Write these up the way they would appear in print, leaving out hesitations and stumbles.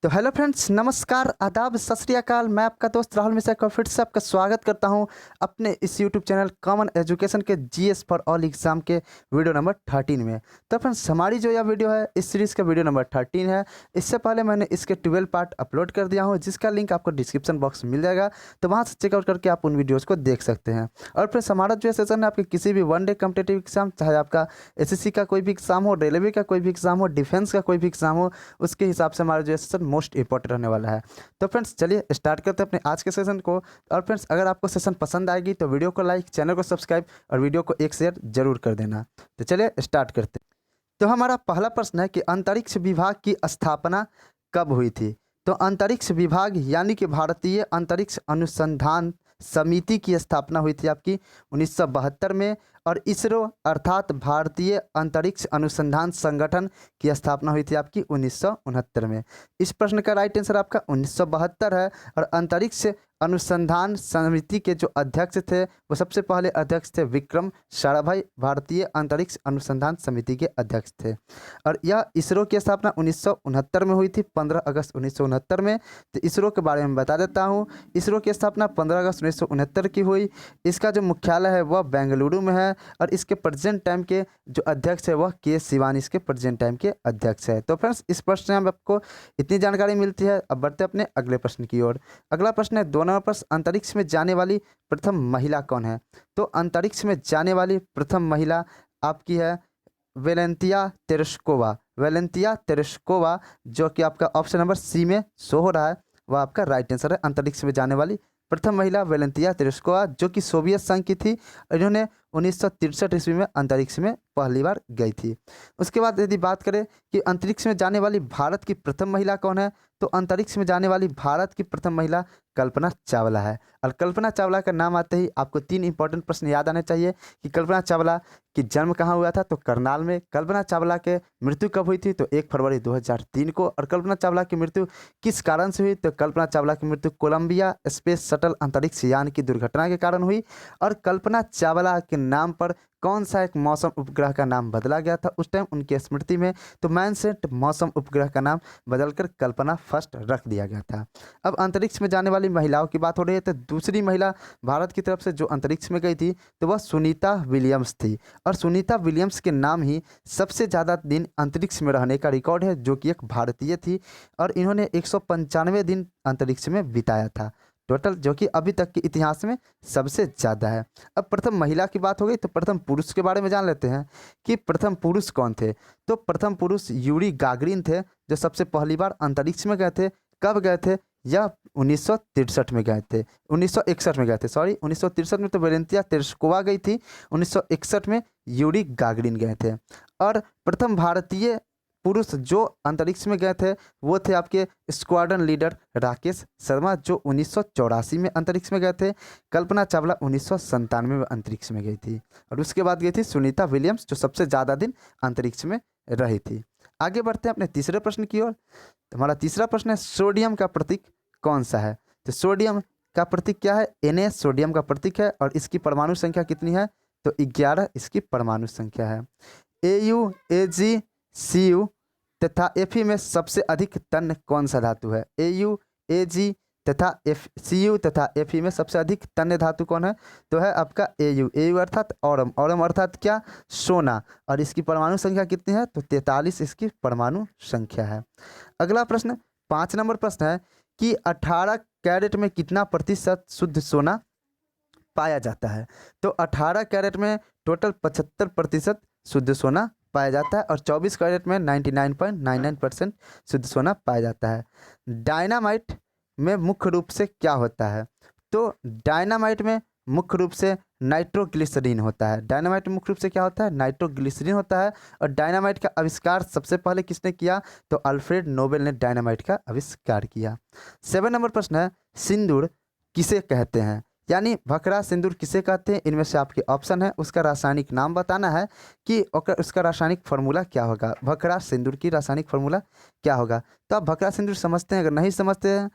तो hello friends, नमस्कार, आदाब, सत श्री अकाल। मैं आपका दोस्त राहुल मिश्रा का फिर से आपका स्वागत करता हूं अपने इस यूट्यूब चैनल कॉमन एजुकेशन के जीएस फॉर ऑल एग्ज़ाम के वीडियो नंबर 13 में। तो फ्रेंड्स, हमारी जो यह वीडियो है इस सीरीज़ का वीडियो नंबर 13 है। इससे पहले मैंने इसके 12 पार्ट अपलोड कर दिया हूँ, जिसका लिंक आपको डिस्क्रिप्शन बॉक्स में मिल जाएगा। तो वहाँ से चेकआउट करके आप उन वीडियोज़ को देख सकते हैं। और फ्रेंड्स, हमारा जो सेशन है आपके किसी भी वन डे कम्पिटेटिव एग्जाम, चाहे आपका एसएससी का कोई भी एग्जाम हो, रेलवे का कोई भी एग्जाम हो, डिफेंस का कोई भी एग्जाम हो, उसके हिसाब से हमारा जो सेशन मोस्ट इंपॉर्टेंट रहने वाला है। तो फ्रेंड्स, चलिए स्टार्ट करते हैं अपने आज के सेशन को। और फ्रेंड्स, अगर आपको सेशन पसंद आएगी तो वीडियो को लाइक, चैनल को सब्सक्राइब और वीडियो को एक शेयर जरूर कर देना। तो चलिए स्टार्ट करते हैं। तो हमारा पहला प्रश्न है कि अंतरिक्ष विभाग की स्थापना कब हुई थी। तो अंतरिक्ष विभाग यानी कि भारतीय अंतरिक्ष अनुसंधान समिति की स्थापना हुई थी आपकी 1972 में। और इसरो अर्थात भारतीय अंतरिक्ष अनुसंधान संगठन की स्थापना हुई थी आपकी 1969 में। इस प्रश्न का राइट आंसर आपका 1972 है। और अंतरिक्ष अनुसंधान समिति के जो अध्यक्ष थे वो सबसे पहले अध्यक्ष थे विक्रम साराभाई, भारतीय अंतरिक्ष अनुसंधान समिति के अध्यक्ष थे। और यह इसरो की स्थापना 1969 में हुई थी, 15 अगस्त 1969 में। तो इसरो के बारे में बता देता हूँ। इसरो की स्थापना 15 अगस्त 1969 की हुई। इसका जो मुख्यालय है वह बेंगलुरु में है। और इसके प्रेजेंट टाइम के जो अध्यक्ष है वह के शिवानी इसके प्रेजेंट टाइम के अध्यक्ष है। तो फ्रेंड्स, इस प्रश्न में आपको इतनी जानकारी मिलती है। अब बढ़ते अपने अगले प्रश्न की ओर। अगला प्रश्न है 2 नंबर प्रश्न, अंतरिक्ष में जाने वाली प्रथम महिला कौन है। तो अंतरिक्ष में जाने वाली प्रथम महिला आपकी है वेलेंतिया तेरेस्कोवा। वेलेंतिया तेरेस्कोवा, जो कि आपका ऑप्शन नंबर सी में शो हो रहा है, वह आपका राइट आंसर है। अंतरिक्ष में जाने वाली प्रथम महिला वेलेंतिया तेरेस्कोवा, जो कि सोवियत संघ की थी। इन्होंने 1963 ईस्वी में अंतरिक्ष में पहली बार गई थी। उसके बाद यदि बात करें कि अंतरिक्ष में जाने वाली भारत की प्रथम महिला कौन है, तो अंतरिक्ष में जाने वाली भारत की प्रथम महिला कल्पना चावला है। और कल्पना चावला का नाम आते ही आपको 3 इंपॉर्टेंट प्रश्न याद आने चाहिए कि कल्पना चावला की जन्म कहाँ हुआ था, तो करनाल में। कल्पना चावला के मृत्यु कब हुई थी, तो 1 फरवरी 2003 को। और कल्पना चावला की मृत्यु किस कारण से हुई, तो कल्पना चावला की मृत्यु कोलंबिया स्पेस शटल अंतरिक्ष यान की दुर्घटना के कारण हुई। और कल्पना चावला के नाम पर कौन सा एक मौसम उपग्रह का नाम बदला गया था उस टाइम उनकी स्मृति में, तो मैनसेट मौसम उपग्रह का नाम बदलकर कल्पना फर्स्ट रख दिया गया था। अब अंतरिक्ष में जाने वाली महिलाओं की बात हो रही है, तो दूसरी महिला भारत की तरफ से जो अंतरिक्ष में गई थी तो वह सुनीता विलियम्स थी। और सुनीता विलियम्स के नाम ही सबसे ज़्यादा दिन अंतरिक्ष में रहने का रिकॉर्ड है, जो कि एक भारतीय थी। और इन्होंने 195 दिन अंतरिक्ष में बिताया था टोटल, जो कि अभी तक के इतिहास में सबसे ज़्यादा है। अब प्रथम महिला की बात हो गई, तो प्रथम पुरुष के बारे में जान लेते हैं कि प्रथम पुरुष कौन थे। तो प्रथम पुरुष यूरी गागरिन थे, जो सबसे पहली बार अंतरिक्ष में गए थे। कब गए थे, यह 1963 में गए थे, 1961 में गए थे, सॉरी 1963 में तो वेलेंतिया तेरेस्कोवा गई थी, 1961 में यूरी गागरिन गए थे। और प्रथम भारतीय पुरुष जो अंतरिक्ष में गए थे वो थे आपके स्क्वाड्रन लीडर राकेश शर्मा, जो 1984 में अंतरिक्ष में गए थे। कल्पना चावला 1997 में अंतरिक्ष में गई थी। और उसके बाद गई थी सुनीता विलियम्स, जो सबसे ज़्यादा दिन अंतरिक्ष में रही थी। आगे बढ़ते हैं अपने तीसरे प्रश्न की ओर। तो हमारा तीसरा प्रश्न है सोडियम का प्रतीक कौन सा है। तो सोडियम का प्रतीक क्या है, Na सोडियम का प्रतीक है। और इसकी परमाणु संख्या कितनी है, तो 11 इसकी परमाणु संख्या है। Au, Ag, Cu तथा Fe में सबसे अधिक तन्य कौन सा धातु है। Au, Ag तथा Cu तथा Fe में सबसे अधिक तन्य धातु कौन है, तो है आपका Au अर्थात औरम। औरम अर्थात क्या, सोना। और इसकी परमाणु संख्या कितनी है, तो 43 इसकी परमाणु संख्या है। अगला प्रश्न 5 नंबर प्रश्न है कि 18 कैरेट में कितना प्रतिशत शुद्ध सोना पाया जाता है। तो 18 कैरेट में टोटल 75% शुद्ध सोना पाया जाता है। और 24 कैरेट में 99.99% शुद्ध सोना पाया जाता है। डायनामाइट में मुख्य रूप से क्या होता है, तो डायनामाइट में मुख्य रूप से नाइट्रोग्लिसरीन होता है। डायनामाइट में मुख्य रूप से क्या होता है, नाइट्रोग्लिसरीन होता है। और डायनामाइट का आविष्कार सबसे पहले किसने किया, तो अल्फ्रेड नोबेल ने डायनामाइट का आविष्कार किया। 7 नंबर प्रश्न है सिंदूर किसे कहते हैं, यानी भखरा सिंदूर किसे कहते हैं। इनमें से आपके ऑप्शन है, उसका रासायनिक नाम बताना है कि उसका रासायनिक फार्मूला क्या होगा। भखरा सिंदूर की रासायनिक फार्मूला क्या होगा। तो आप भखरा सिंदूर समझते हैं, अगर नहीं समझते हैं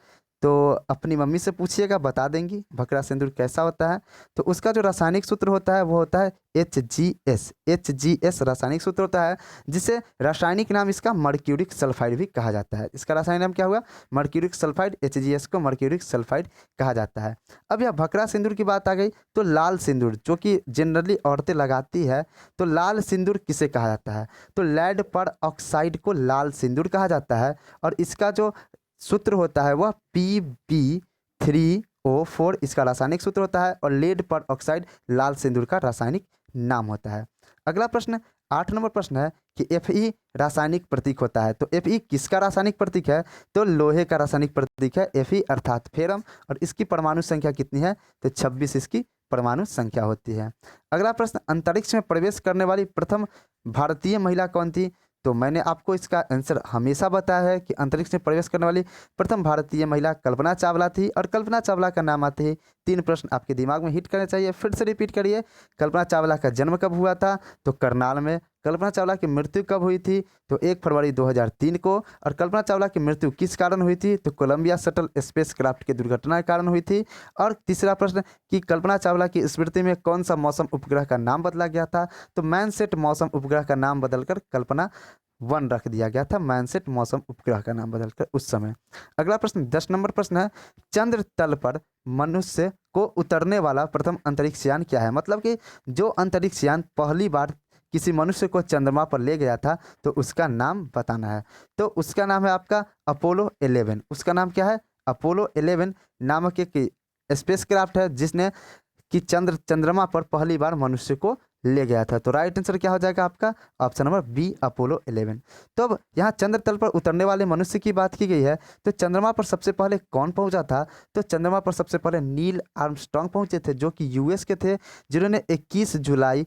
तो अपनी मम्मी से पूछिएगा, बता देंगी भकरा सिंदूर कैसा होता है। तो उसका जो रासायनिक सूत्र होता है वो होता है HGS। HGS रासायनिक सूत्र होता है, जिसे रासायनिक नाम इसका मर्क्यूरिक सल्फाइड भी कहा जाता है। इसका रासायनिक नाम क्या हुआ? Mercuric sulphide. HGS को मर्क्यूरिक सल्फाइड कहा जाता है। अब यह भकरा सिंदूर की बात आ गई, तो लाल सिंदूर जो कि जनरली औरतें लगाती है, तो लाल सिंदूर किसे कहा जाता है? तो लेड पर ऑक्साइड को लाल सिंदूर कहा जाता है। और इसका जो सूत्र होता है वह Pb3O4 इसका रासायनिक सूत्र होता है, और लेड पर ऑक्साइड लाल सिंदूर का रासायनिक नाम होता है। अगला प्रश्न 8 नंबर प्रश्न है कि Fe रासायनिक प्रतीक होता है। तो Fe किसका रासायनिक प्रतीक है? तो लोहे का रासायनिक प्रतीक है Fe अर्थात फेरम। और इसकी परमाणु संख्या कितनी है? तो 26 इसकी परमाणु संख्या होती है। अगला प्रश्न, अंतरिक्ष में प्रवेश करने वाली प्रथम भारतीय महिला कौन थी? तो मैंने आपको इसका आंसर हमेशा बताया है कि अंतरिक्ष में प्रवेश करने वाली प्रथम भारतीय महिला कल्पना चावला थी। और कल्पना चावला का नाम आते ही 3 प्रश्न आपके दिमाग में हिट करने चाहिए। फिर से रिपीट करिए, कल्पना चावला का जन्म कब हुआ था? तो करनाल में। कल्पना चावला की मृत्यु कब हुई थी? तो 1 फरवरी 2003 को। और कल्पना चावला की मृत्यु किस कारण हुई थी? तो कोलंबिया शटल स्पेसक्राफ्ट की दुर्घटना के कारण हुई थी। और तीसरा प्रश्न कि कल्पना चावला की स्मृति में कौन सा मौसम उपग्रह का नाम बदला गया था? तो मैनसेट मौसम उपग्रह का नाम बदलकर कल्पना 1 रख दिया गया था, मैनसेट मौसम उपग्रह का नाम बदलकर उस समय। अगला प्रश्न 10 नंबर प्रश्न है, चंद्र तल पर मनुष्य को उतरने वाला प्रथम अंतरिक्ष यान क्या है? मतलब कि जो अंतरिक्ष यान पहली बार किसी मनुष्य को चंद्रमा पर ले गया था, तो उसका नाम बताना है। तो उसका नाम है आपका अपोलो 11। उसका नाम क्या है? अपोलो 11 नामक एक स्पेसक्राफ्ट है, जिसने कि चंद्रमा पर पहली बार मनुष्य को ले गया था। तो राइट आंसर क्या हो जाएगा आपका? Option number B, Apollo 11। तो अब यहाँ चंद्र तल पर उतरने वाले मनुष्य की बात की गई है, तो चंद्रमा पर सबसे पहले कौन पहुंचा था? तो चंद्रमा पर सबसे पहले नील आर्मस्ट्रांग पहुंचे थे, जो कि यूएस के थे, जिन्होंने 21 जुलाई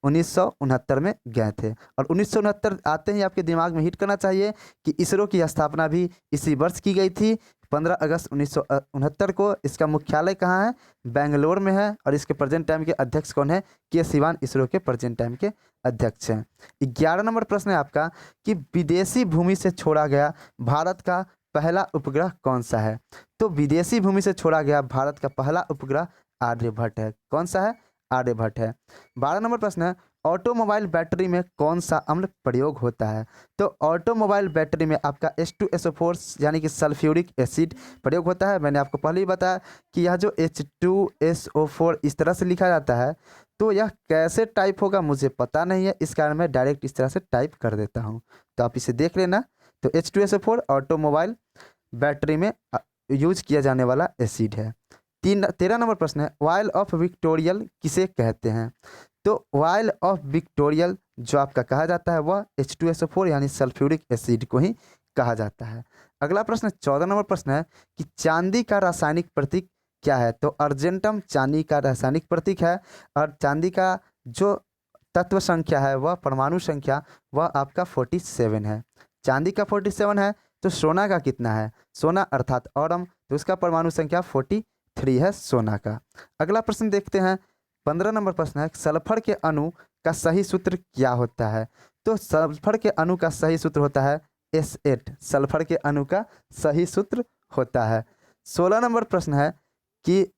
1969 में गए थे। और 1969 आते ही आपके दिमाग में हिट करना चाहिए कि इसरो की स्थापना भी इसी वर्ष की गई थी, 15 अगस्त 1969 को। इसका मुख्यालय कहाँ है? बेंगलोर में है। और इसके प्रेजेंट टाइम के अध्यक्ष कौन है? के सिवान इसरो के प्रेजेंट टाइम के अध्यक्ष हैं। 11 नंबर प्रश्न है आपका कि विदेशी भूमि से छोड़ा गया भारत का पहला उपग्रह कौन सा है? तो विदेशी भूमि से छोड़ा गया भारत का पहला उपग्रह आर्यभट्ट है। कौन सा है? आर्यभट्ट है। 12 नंबर प्रश्न है, ऑटोमोबाइल बैटरी में कौन सा अम्ल प्रयोग होता है? तो ऑटोमोबाइल बैटरी में आपका H2SO4 यानी कि सल्फ्यूरिक एसिड प्रयोग होता है। मैंने आपको पहले ही बताया कि यह जो H2SO4 इस तरह से लिखा जाता है, तो यह कैसे टाइप होगा मुझे पता नहीं है, इस कारण मैं डायरेक्ट इस तरह से टाइप कर देता हूँ, तो आप इसे देख लेना। तो H2SO4 ऑटोमोबाइल बैटरी में यूज किया जाने वाला एसिड है। 13 नंबर प्रश्न है, वाइल ऑफ विक्टोरियल किसे कहते हैं? तो वाइल ऑफ विक्टोरियल जो आपका कहा जाता है वह H2SO4 यानी सल्फ्यूरिक एसिड को ही कहा जाता है। अगला प्रश्न 14 नंबर प्रश्न है कि चांदी का रासायनिक प्रतीक क्या है? तो अर्जेंटम चांदी का रासायनिक प्रतीक है। और चांदी का जो तत्व संख्या है वह परमाणु संख्या वह आपका 47 है। चांदी का 47 है, तो सोना का कितना है? सोना अर्थात ऑरम, तो उसका परमाणु संख्या 43 है सोना का। अगला प्रश्न देखते हैं, 15 नंबर प्रश्न है, सल्फर के अणु का सही सूत्र क्या होता है? तो सल्फर के अणु का सही सूत्र होता है S8। सल्फर के अणु का सही सूत्र होता है। 16 नंबर प्रश्न है कि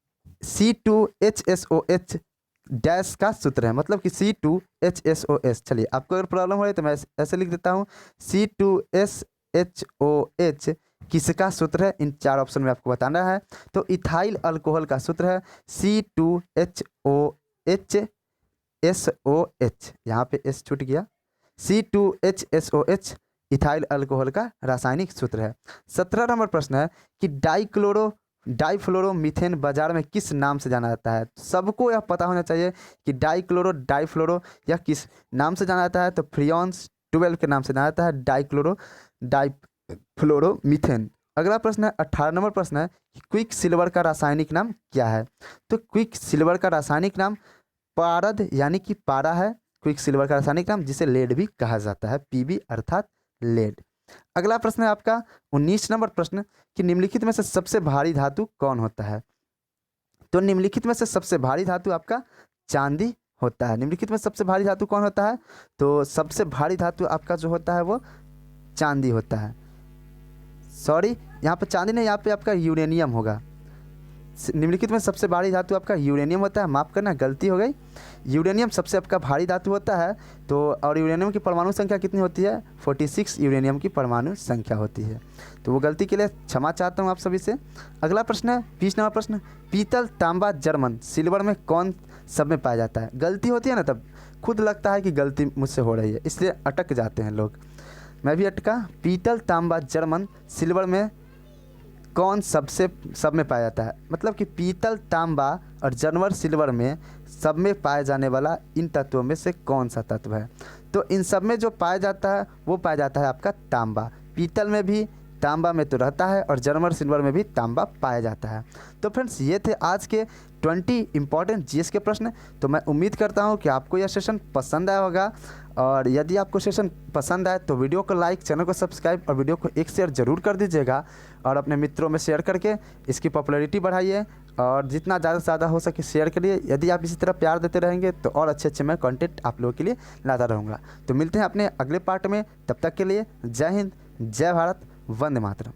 C2HSOH डैश का सूत्र है, मतलब कि C2HSOS। चलिए, आपको अगर प्रॉब्लम हो रही है तो मैं ऐसे लिख देता हूँ, C2SHOH किसका सूत्र है? इन 4 ऑप्शन में आपको बताना है। तो इथाइल अल्कोहल का सूत्र है C2HOHSOH, यहाँ पे S छूट गया, C2HSOH इथाइल अल्कोहल का रासायनिक सूत्र है। 17 नंबर प्रश्न है कि डाइफ्लोरोमीथेन बाजार में किस नाम से जाना जाता है? सबको यह पता होना चाहिए कि डाइफ्लोरो यह किस नाम से जाना जाता है? तो फ्रियॉन्स 12 के नाम से जाना जाता है डाइफ्लोरोमीथेन। अगला प्रश्न है 18 नंबर प्रश्न है कि क्विक सिल्वर का रासायनिक नाम क्या है? तो क्विक सिल्वर का रासायनिक नाम पारद यानी कि पारा है। क्विक सिल्वर का रासायनिक नाम जिसे लेड भी कहा जाता है, Pb अर्थात लेड। अगला प्रश्न है आपका 19 नंबर प्रश्न कि निम्नलिखित में से सबसे भारी धातु कौन होता है? तो निम्नलिखित में से सबसे भारी धातु आपका चांदी होता है। निम्नलिखित में सबसे भारी धातु कौन होता है? तो सबसे भारी धातु आपका जो होता है वो चांदी होता है। सॉरी, यहाँ पे चांदी नहीं, यहाँ पे आपका यूरेनियम होगा। निम्नलिखित में सबसे भारी धातु आपका यूरेनियम होता है। माफ़ करना, गलती हो गई। यूरेनियम सबसे आपका भारी धातु होता है। तो और यूरेनियम की परमाणु संख्या कितनी होती है? 46 यूरेनियम की परमाणु संख्या होती है। तो वो गलती के लिए क्षमा चाहता हूँ आप सभी से। अगला प्रश्न है 20 नंबर प्रश्न, पीतल, तांबा, जर्मन, सिल्वर में कौन सब में पाया जाता है? गलती होती है ना, तब खुद लगता है कि गलती मुझसे हो रही है, इसलिए अटक जाते हैं लोग। मैं भी अटका। पीतल, तांबा, जर्मन, सिल्वर में कौन सब में पाया जाता है? मतलब कि पीतल, तांबा और जर्मन, सिल्वर में सब में पाए जाने वाला इन तत्वों में से कौन सा तत्व है? तो इन सब में जो पाया जाता है वो पाया जाता है आपका तांबा। पीतल में भी तांबा में तो रहता है और जर्मन, सिल्वर में भी तांबा पाया जाता है। तो फ्रेंड्स, ये थे आज के 20 इंपॉर्टेंट जीएस के प्रश्न। तो मैं उम्मीद करता हूँ कि आपको यह सेशन पसंद आया होगा, और यदि आपको सेशन पसंद आए तो वीडियो को लाइक, चैनल को सब्सक्राइब और वीडियो को एक शेयर ज़रूर कर दीजिएगा, और अपने मित्रों में शेयर करके इसकी पॉपुलैरिटी बढ़ाइए, और जितना ज़्यादा से ज़्यादा हो सके शेयर करिए। यदि आप इसी तरह प्यार देते रहेंगे तो और अच्छे मैं कंटेंट आप लोगों के लिए लाता रहूँगा। तो मिलते हैं अपने अगले पार्ट में, तब तक के लिए जय हिंद, जय भारत, वंदे मातरम।